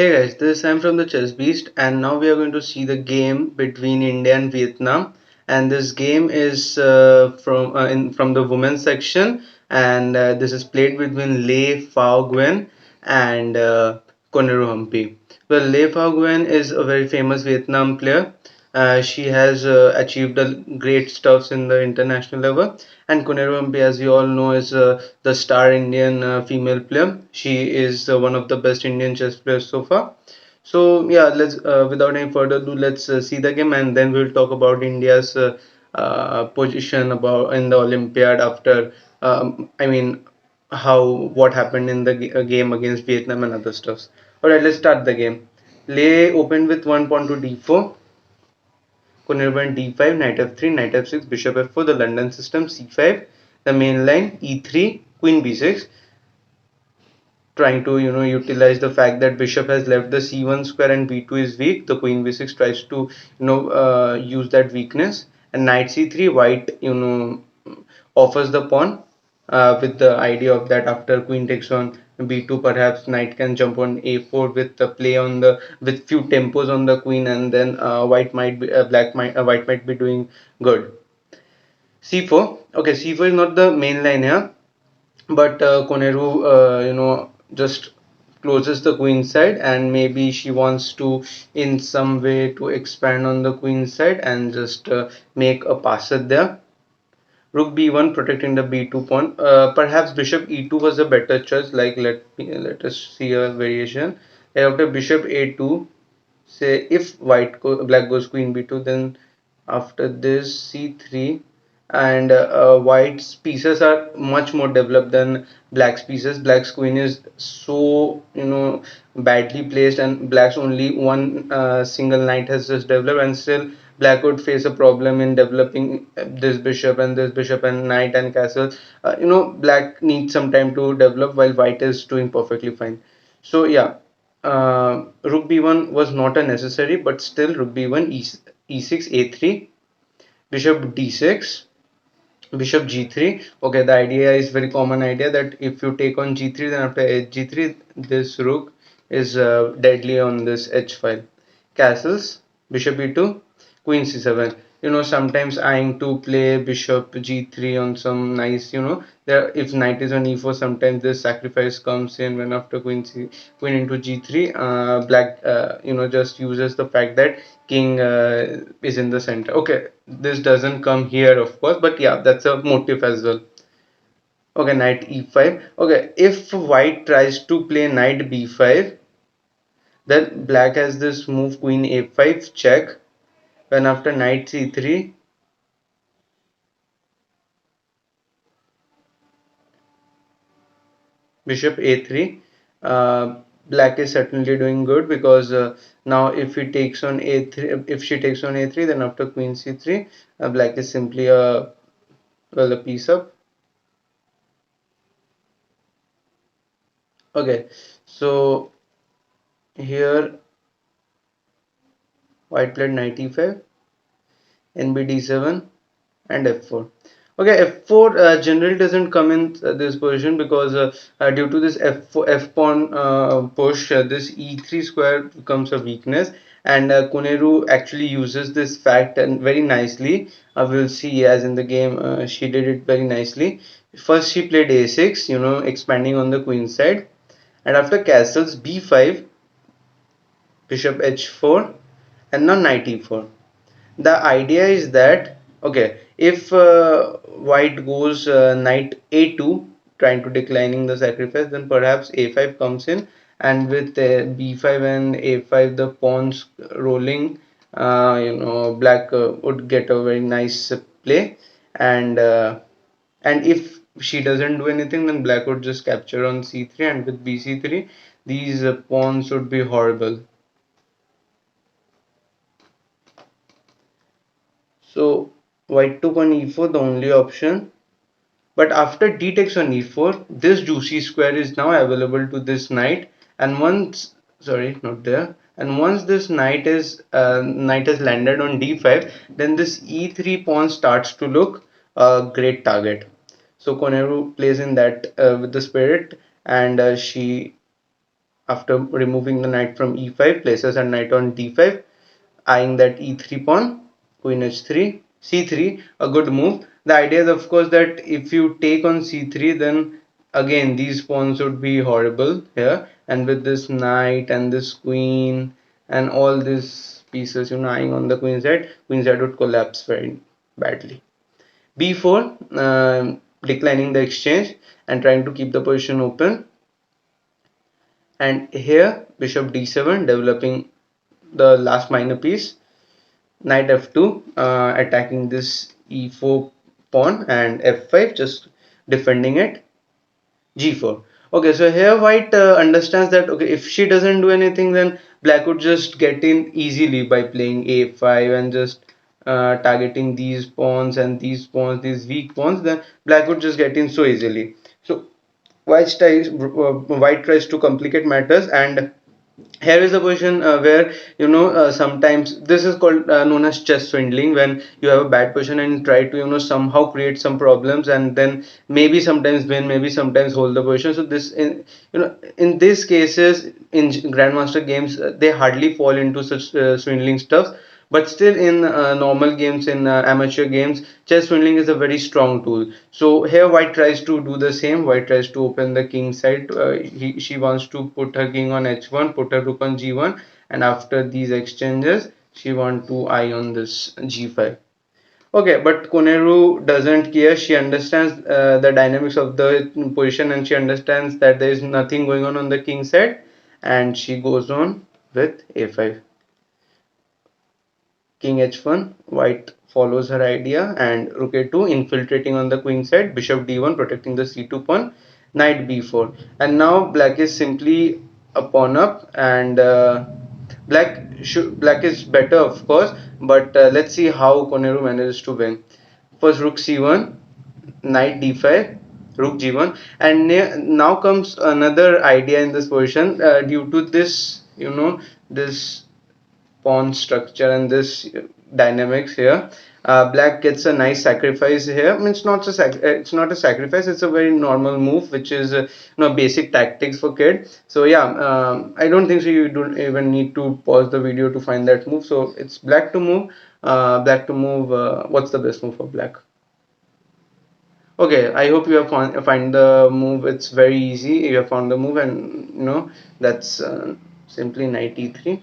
Hey guys, this is Sam from the Chess Beast, and now we are going to see the game between India and Vietnam. And this game is from the women's section, and this is played between Lei Phao Nguyen and Koneru Humpy. Well, Lei Phao Nguyen is a very famous Vietnam player. She has achieved great stuffs in the international level, and Koneu, as you all know, is the star Indian female player. She is one of the best Indian chess players so far. So yeah, let's without any further ado, let's see the game, and then we'll talk about India's position about in the Olympiad after. I mean, how what happened in the game against Vietnam and other stuffs. All right, let's start the game. Lei opened with one pawn to d4. Koneu went d5, knight f3, knight f6, bishop f4, the London system, c5, the main line, e3, queen b6, trying to utilize the fact that bishop has left the c1 square and b2 is weak. The queen b6 tries to use that weakness, and knight c3, white offers the pawn with the idea of that after queen takes on b2, perhaps knight can jump on a4 with the play on the with few tempos on the queen, and then white might be doing good. c4, okay, c4 is not the main line here, but Koneru just closes the queen side, and maybe she wants to in some way to expand on the queen side and just make a passer there. Rook b1 protecting the b2 pawn. Perhaps bishop e2 was a better choice. Like let us see a variation. After bishop a2, say if black goes queen b2, then after this c3, and white's pieces are much more developed than black's pieces. Black's queen is so badly placed, and black's only one single knight has just developed, and still black would face a problem in developing this bishop and knight and castle. Black needs some time to develop while white is doing perfectly fine. So yeah, rook b1 was not a necessary, but still rook b1, e6, a3, bishop d6, bishop g3. Okay, the idea is very common idea that if you take on g3, then after g3, this rook is deadly on this h file. Castles, bishop e2, queen c7. Sometimes eyeing to play bishop g3 on some nice, there if knight is on e4, sometimes this sacrifice comes in when after queen into g3, black, just uses the fact that king is in the center. Okay, this doesn't come here, of course, but yeah, that's a motive as well. Okay, knight e5. Okay, if white tries to play knight b5, then black has this move queen a5 check. When after knight c3, bishop a3, black is certainly doing good, because now if he takes on a3, if she takes on a3, then after queen c3, black is simply a piece up. Okay, so here white played knight e5, nbd7, and f4. Okay, f4 generally doesn't come in this position, because due to this f4 f pawn push, this e3 square becomes a weakness, and Koneru actually uses this fact and very nicely. We'll see as in the game she did it very nicely. First she played a6, expanding on the queen side, and after castles b5, bishop h4, and now knight e4. The idea is that, okay, if white goes knight a2, trying to declining the sacrifice, then perhaps a5 comes in, and with b5 and a5 the pawns rolling, black would get a very nice play, and if she doesn't do anything, then black would just capture on c3, and with bc3 these pawns would be horrible. So white took on e4, the only option. But after d takes on e4, this juicy square is now available to this knight. And once, sorry, not there. And once this knight has landed on d5, then this e3 pawn starts to look a great target. So Koneru plays in that with the spirit, and she after removing the knight from e5, places a knight on d5, eyeing that e3 pawn, queen h3, c3, a good move. The idea is, of course, that if you take on c3, then again these pawns would be horrible here, and with this knight and this queen and all these pieces, eyeing on the queen side would collapse very badly. b4, declining the exchange and trying to keep the position open, and here bishop d7, developing the last minor piece, knight f2, attacking this e4 pawn, and f5, just defending it, g4. Okay, so here white understands that, okay, if she doesn't do anything, then black would just get in easily by playing a5 and just targeting these pawns and these pawns, these weak pawns, then black would just get in so easily. So white tries to complicate matters, and here is a position where sometimes this is called known as chess swindling, when you have a bad position and try to somehow create some problems, and then maybe sometimes win, maybe sometimes hold the position. So this in these cases in grandmaster games, they hardly fall into such swindling stuff, but still in normal games, in amateur games, chess swindling is a very strong tool. So here white tries to do the same. White tries to open the king side. She wants to put her king on h1, put her rook on g1, and after these exchanges she wants to eye on this g5. Okay, but Koneru doesn't care. She understands the dynamics of the position, and she understands that there is nothing going on the king side, and she goes on with a5. King h1, white follows her idea, and rook a2, infiltrating on the queen side, bishop d1, protecting the c2 pawn, knight b4. And now black is simply a pawn up, and black is better, of course, but let's see how Koneru manages to win. First rook c1, knight d5, rook g1, and now comes another idea in this position. Due to this, this pawn structure and this dynamics here, black gets a nice sacrifice here. I mean, it's not a sacrifice, it's a very normal move, which is basic tactics for kid. So yeah, I don't think so you don't even need to pause the video to find that move. So it's black to move. What's the best move for black? Okay, I hope you have find the move. It's very easy. You have found the move, and that's simply knight e3.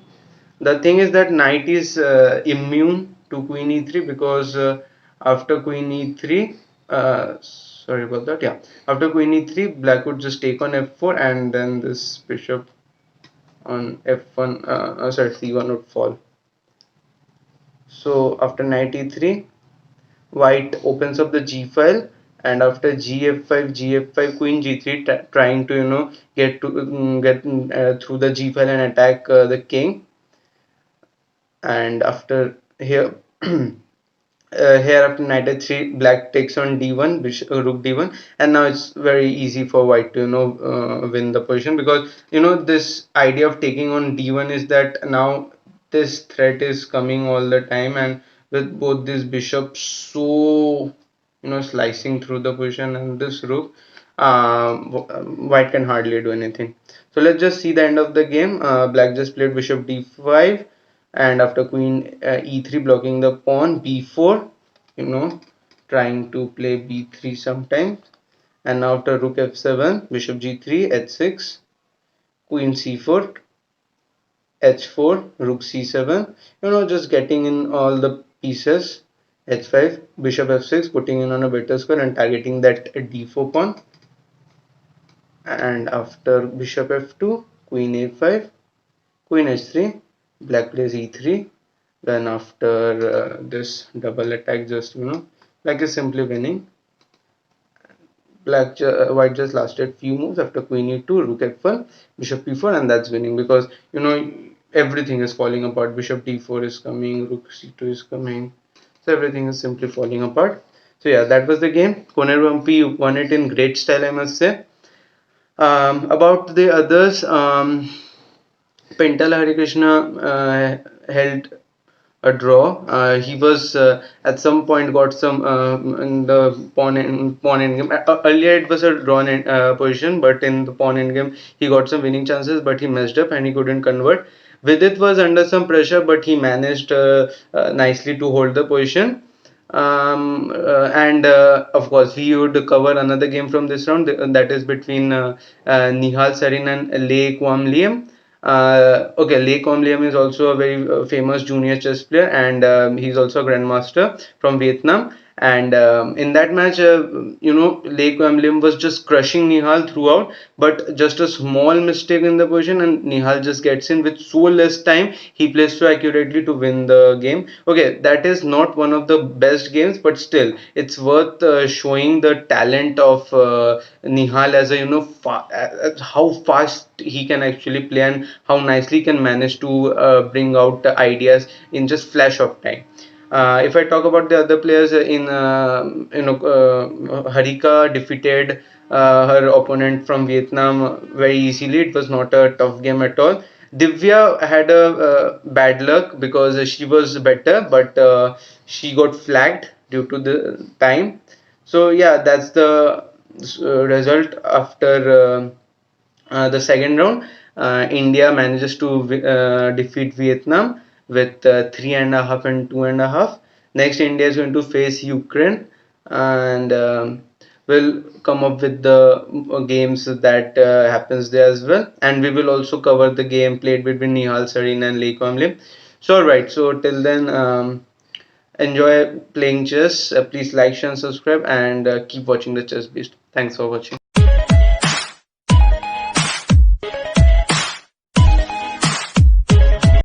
The thing is that knight is immune to queen e3, because after queen e3, sorry about that, yeah, after queen e3, black would just take on f4, and then this bishop on f1, sorry, c1 would fall. So after knight e3, white opens up the g file, and after gf5, queen g3, trying to get to get through the g file and attack the king. And after here here after knight h3, black takes on d1, rook d1, and now it's very easy for white to win the position, because this idea of taking on d1 is that now this threat is coming all the time, and with both these bishops so slicing through the position, and this rook, white can hardly do anything. So let's just see the end of the game. Black just played bishop d5, and after queen e3, blocking the pawn, b4, trying to play b3 sometimes, and after rook f7, bishop g3, h6, queen c4, h4, rook c7, just getting in all the pieces, h5, bishop f6, putting in on a better square and targeting that d4 pawn, and after bishop f2, queen a5, queen h3, black plays e3. Then after this double attack, just black is simply winning. White just lasted few moves. After queen e2, rook f1, bishop e4, and that's winning, because everything is falling apart. Bishop d4 is coming, rook c2 is coming, so everything is simply falling apart. So yeah, that was the game. Koneu Humpy won it in great style, I must say. About the others, Pentala Hare Krishna held a draw. He was at some point got some in the pawn end game. Earlier it was a drawn position, but in the pawn end game he got some winning chances, but he messed up and he couldn't convert. Vidit was under some pressure, but he managed nicely to hold the position. And of course, we would cover another game from this round, that is between Nihal Sarin and Lei Kwam Liam. Okay, Lei Kwam Liam is also a very famous junior chess player, and he's also a grandmaster from Vietnam. And in that match, Lei Kwam Liam was just crushing Nihal throughout, but just a small mistake in the position, and Nihal just gets in with so less time. He plays so accurately to win the game. Okay, that is not one of the best games, but still, it's worth showing the talent of Nihal as a how fast he can actually play and how nicely he can manage to bring out ideas in just flash of time. If I talk about the other players Harika defeated her opponent from Vietnam very easily. It was not a tough game at all. Divya had a bad luck because she was better, but she got flagged due to the time. So yeah, that's the result after the second round. India manages to defeat Vietnam with 3.5 and 2.5. Next, India is going to face Ukraine, and we'll come up with the games that happens there as well. And we will also cover the game played between Nihal Sarin and Lee Kwam. So, alright, so till then, enjoy playing chess. Please like, share, and subscribe, and keep watching the Chess Beast. Thanks for watching.